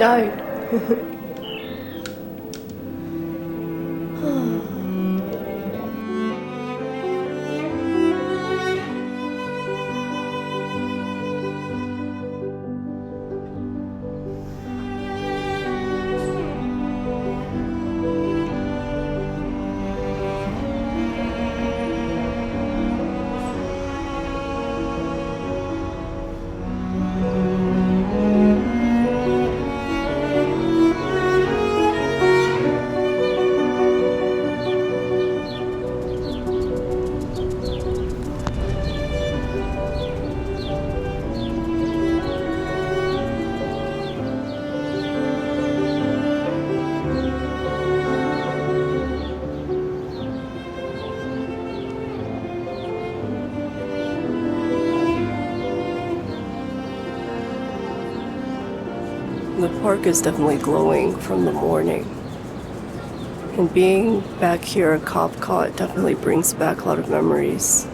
died. The park is definitely glowing from the morning. And being back here at Copcot definitely brings back a lot of memories.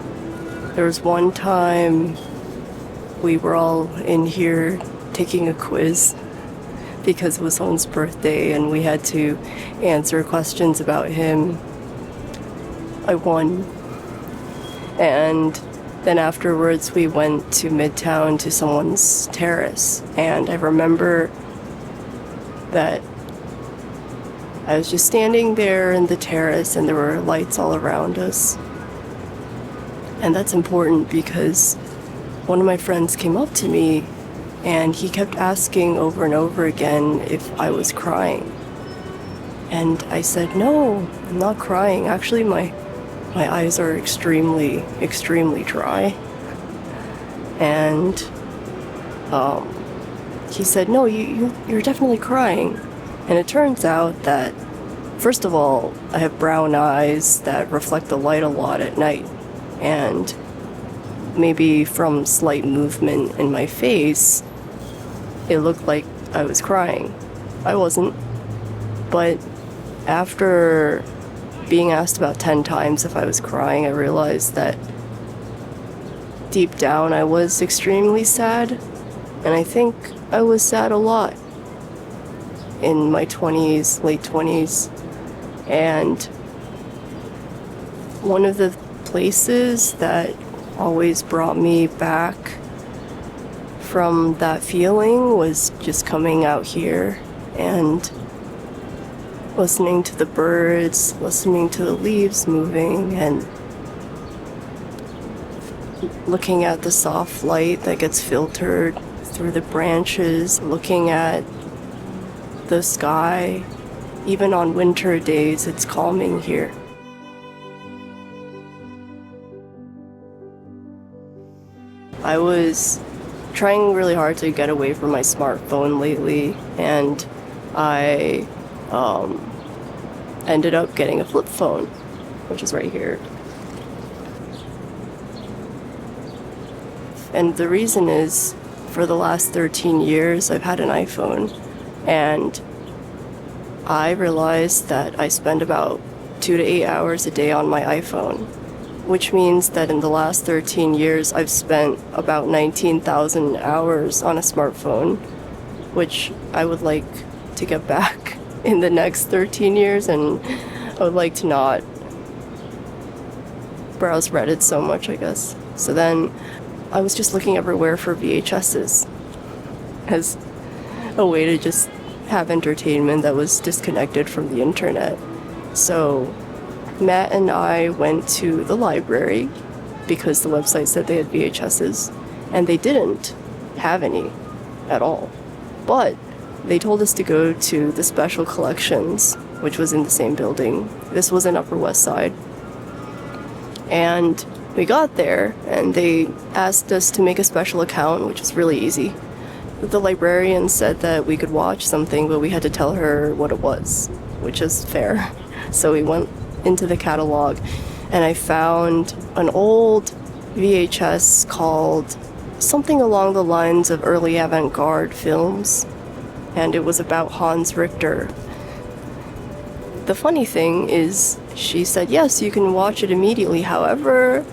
There was one time we were all in here taking a quiz because it was Owen's birthday and we had to answer questions about him. I won. And then afterwards we went to Midtown to someone's terrace, and I remember that I was just standing there in the terrace and there were lights all around us. And that's important because one of my friends came up to me and he kept asking over and over again if I was crying. And I said, no, I'm not crying. Actually, my eyes are extremely, extremely dry. And he said, no, you're definitely crying. And it turns out that, first of all, I have brown eyes that reflect the light a lot at night. And maybe from slight movement in my face, it looked like I was crying. I wasn't. But after being asked about 10 times if I was crying, I realized that deep down I was extremely sad. And I think I was sad a lot in my 20s, late 20s. And one of the places that always brought me back from that feeling was just coming out here and listening to the birds, listening to the leaves moving, and looking at the soft light that gets filtered through the branches, looking at the sky. Even on winter days, it's calming here. I was trying really hard to get away from my smartphone lately, and I ended up getting a flip phone, which is right here. And the reason is, for the last 13 years, I've had an iPhone, and I realized that I spend about 2 to 8 hours a day on my iPhone, which means that in the last 13 years, I've spent about 19,000 hours on a smartphone, which I would like to get back in the next 13 years, and I would like to not browse Reddit so much, I guess. So then I was just looking everywhere for VHSs as a way to just have entertainment that was disconnected from the internet. So Matt and I went to the library because the website said they had VHSs, and they didn't have any at all. But they told us to go to the Special Collections, which was in the same building. This was in Upper West Side. And we got there, and they asked us to make a special account, which was really easy. The librarian said that we could watch something, but we had to tell her what it was, which is fair. So we went into the catalog, and I found an old VHS called something along the lines of early avant-garde films, and it was about Hans Richter. The funny thing is, she said, yes, you can watch it immediately, however,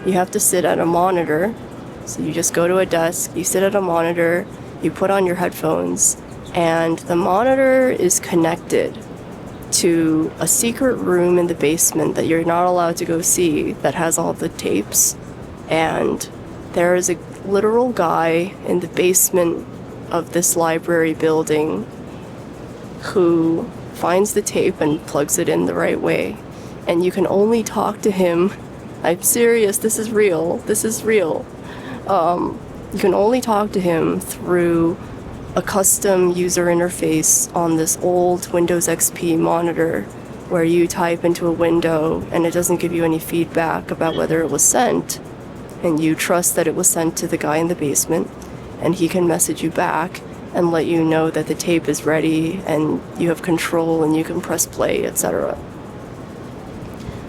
you have to sit at a monitor. So you just go to a desk, you sit at a monitor, you put on your headphones, And the monitor is connected to a secret room in the basement that you're not allowed to go see that has all the tapes. And there is a literal guy in the basement of this library building who finds the tape and plugs it in the right way. And you can only talk to him. I'm serious, this is real. You can only talk to him through a custom user interface on this old Windows XP monitor where you type into a window and it doesn't give you any feedback about whether it was sent, and you trust that it was sent to the guy in the basement, and he can message you back and let you know that the tape is ready and you have control and you can press play, etc.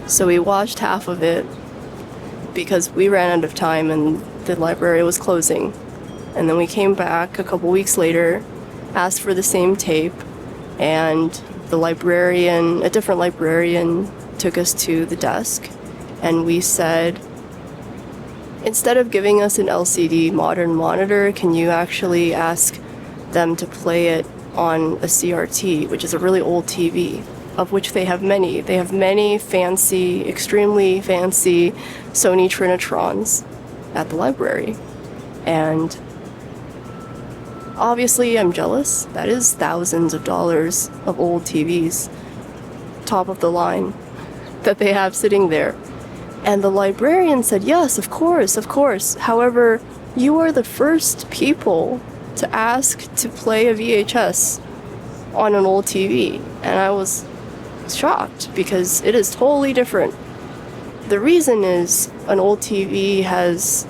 So we watched half of it because we ran out of time and the library was closing. And then we came back a couple weeks later, asked for the same tape, and a different librarian, took us to the desk, and we said, instead of giving us an LCD modern monitor, can you actually ask them to play it on a CRT, which is a really old TV, of which they have many. They have many fancy, extremely fancy Sony Trinitrons at the library. And obviously I'm jealous. That is thousands of dollars of old TVs, top of the line, that they have sitting there. And the librarian said, yes, of course. However, you are the first people to ask to play a VHS on an old TV. And I was shocked because it is totally different. The reason is an old TV has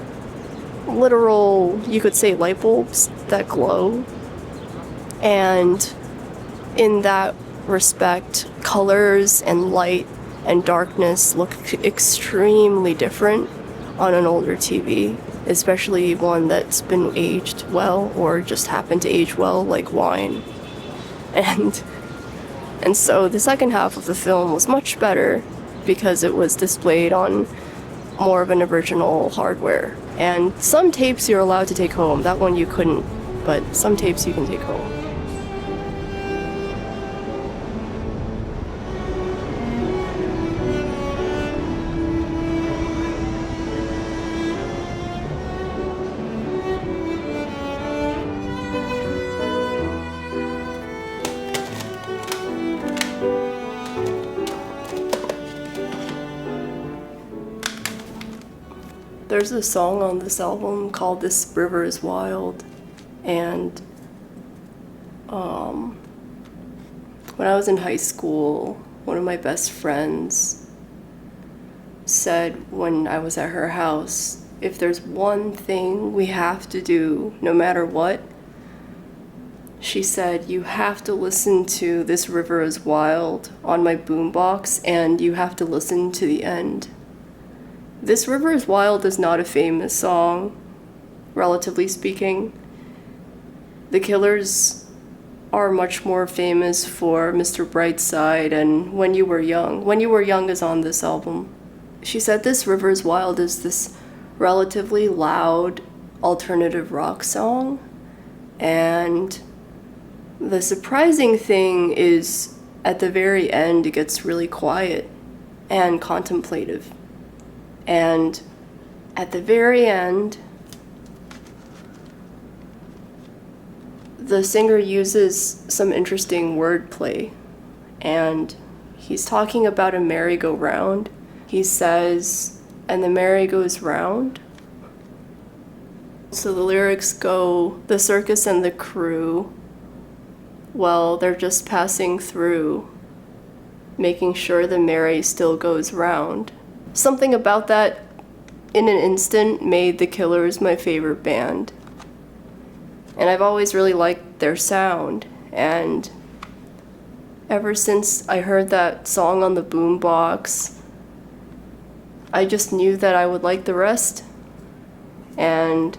literal, you could say, light bulbs that glow. And in that respect, colors and light and darkness look extremely different on an older TV, especially one that's been aged well or just happened to age well like wine. And so the second half of the film was much better because it was displayed on more of an original hardware. And some tapes you're allowed to take home. That one you couldn't, but some tapes you can take home. There's a song on this album called This River is Wild, and when I was in high school, one of my best friends said when I was at her house, if there's one thing we have to do no matter what, she said, you have to listen to This River is Wild on my boombox, and you have to listen to the end. This River is Wild is not a famous song, relatively speaking. The Killers are much more famous for Mr. Brightside and When You Were Young. When You Were Young is on this album. She said This River is Wild is this relatively loud alternative rock song. And the surprising thing is at the very end it gets really quiet and contemplative. And at the very end, the singer uses some interesting wordplay, and he's talking about a merry-go-round. He says, and the merry goes round. So the lyrics go, the circus and the crew, well, they're just passing through, making sure the merry still goes round. Something about that in an instant made the Killers my favorite band. And I've always really liked their sound, and ever since I heard that song on the boombox, I just knew that I would like the rest. And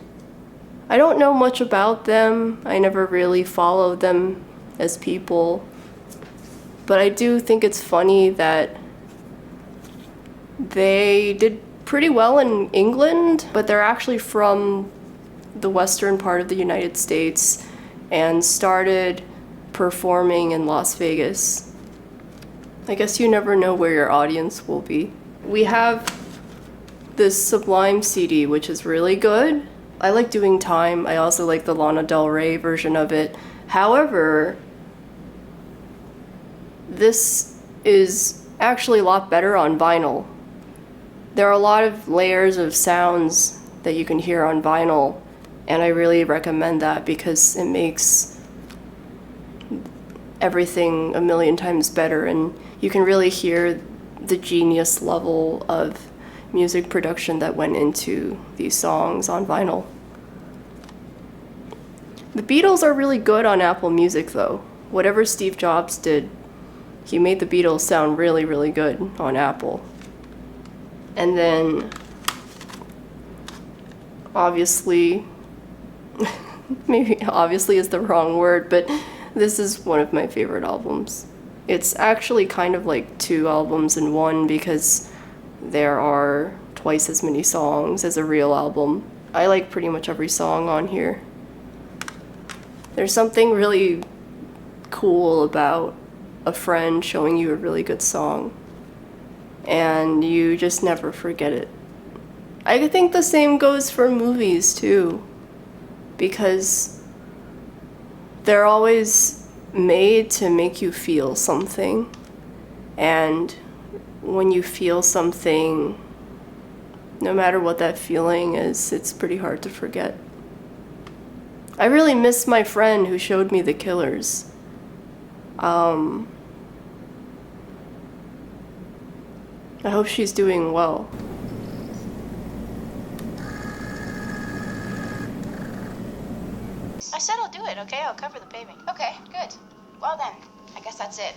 I don't know much about them. I never really followed them as people. But I do think it's funny that they did pretty well in England, but they're actually from the western part of the United States and started performing in Las Vegas. I guess you never know where your audience will be. We have this Sublime CD, which is really good. I like doing Time. I also like the Lana Del Rey version of it. However, this is actually a lot better on vinyl. There are a lot of layers of sounds that you can hear on vinyl, and I really recommend that because it makes everything a million times better, and you can really hear the genius level of music production that went into these songs on vinyl. The Beatles are really good on Apple Music though. Whatever Steve Jobs did, he made the Beatles sound really, really good on Apple. And then, obviously, maybe obviously is the wrong word, but this is one of my favorite albums. It's actually kind of like two albums in one because there are twice as many songs as a real album. I like pretty much every song on here. There's something really cool about a friend showing you a really good song, and you just never forget it. I think the same goes for movies too, because they're always made to make you feel something, and when you feel something, no matter what that feeling is, it's pretty hard to forget. I really miss my friend who showed me The Killers. I hope she's doing well. I said I'll do it, okay? I'll cover the paving. Okay, good. Well then, I guess that's it.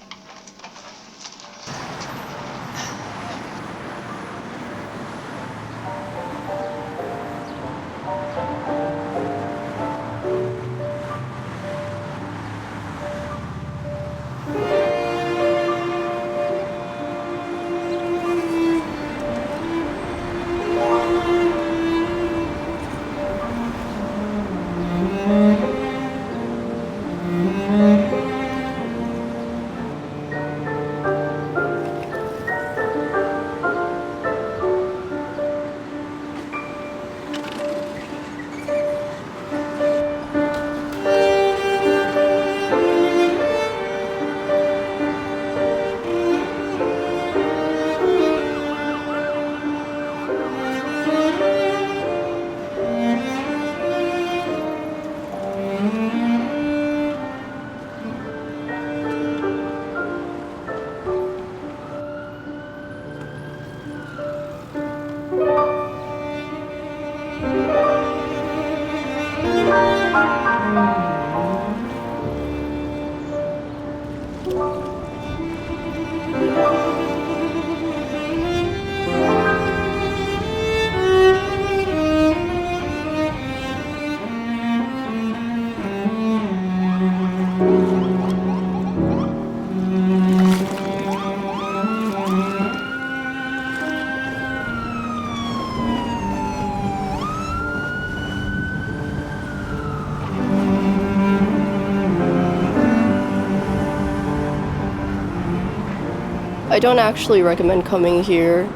I don't actually recommend coming here.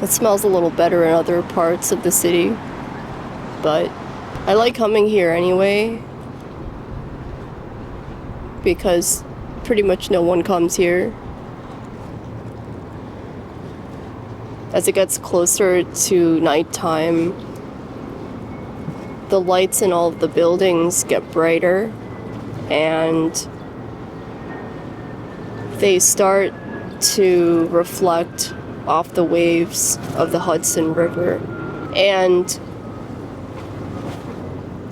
It smells a little better in other parts of the city, but I like coming here anyway because pretty much no one comes here. As it gets closer to nighttime, the lights in all of the buildings get brighter and they start to reflect off the waves of the Hudson River. And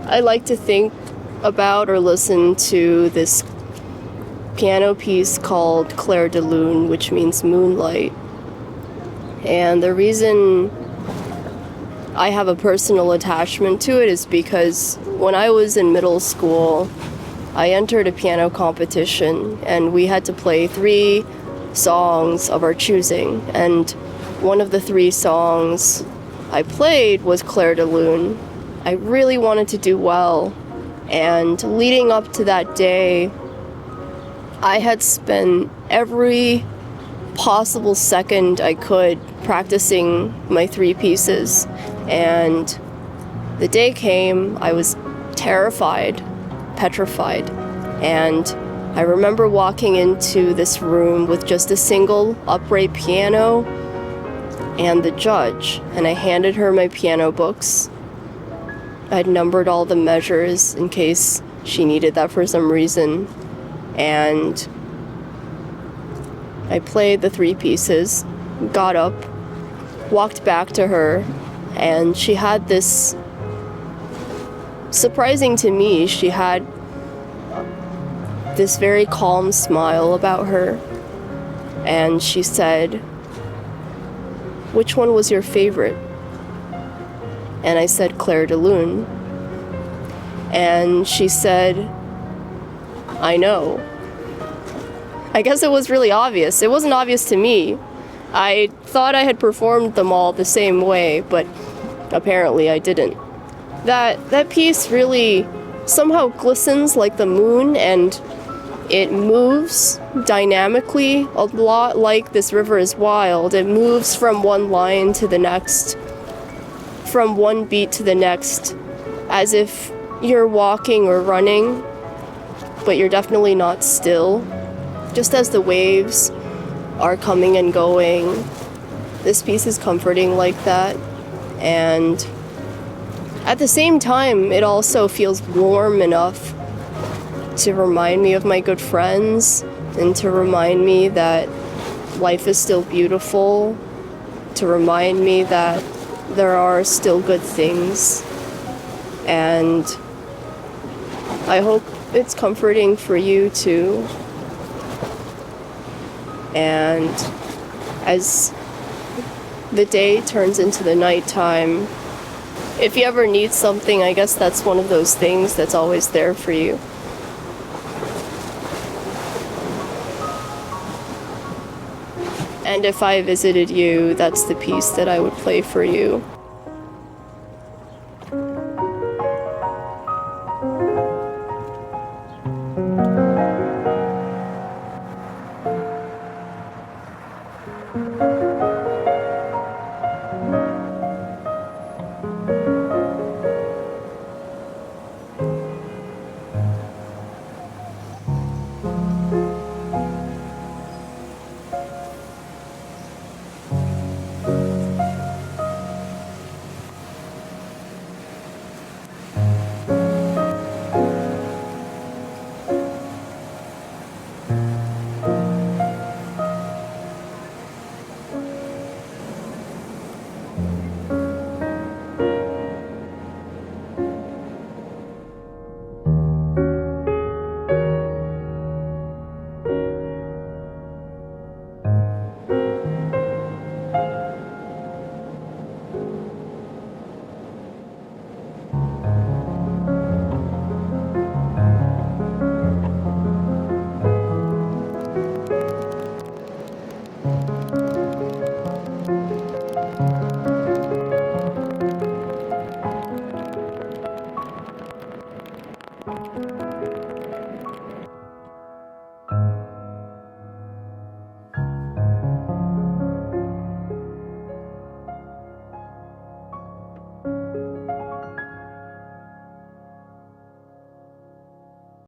I like to think about or listen to this piano piece called Clair de Lune, which means moonlight. And the reason I have a personal attachment to it is because when I was in middle school, I entered a piano competition and we had to play 3 songs of our choosing, and one of the 3 songs I played was Clair de Lune. I really wanted to do well, and leading up to that day, I had spent every possible second I could practicing my 3 pieces, and the day came. I was terrified, petrified, and I remember walking into this room with just a single upright piano and the judge, and I handed her my piano books. I'd numbered all the measures in case she needed that for some reason, and I played the 3 pieces, got up, walked back to her, and she had this, surprising to me, she had this very calm smile about her, and she said, "Which one was your favorite?" And I said, "Clair de Lune." And she said, "I know." I guess it was really obvious. It wasn't obvious to me. I thought I had performed them all the same way, but apparently I didn't. That piece really somehow glistens like the moon, and it moves dynamically, a lot like This River is Wild. It moves from one line to the next, from one beat to the next, as if you're walking or running, but you're definitely not still. Just as the waves are coming and going, this piece is comforting like that. And at the same time, it also feels warm enough to remind me of my good friends and to remind me that life is still beautiful, to remind me that there are still good things. And I hope it's comforting for you too. And as the day turns into the nighttime, if you ever need something, I guess that's one of those things that's always there for you. And if I visited you, that's the piece that I would play for you.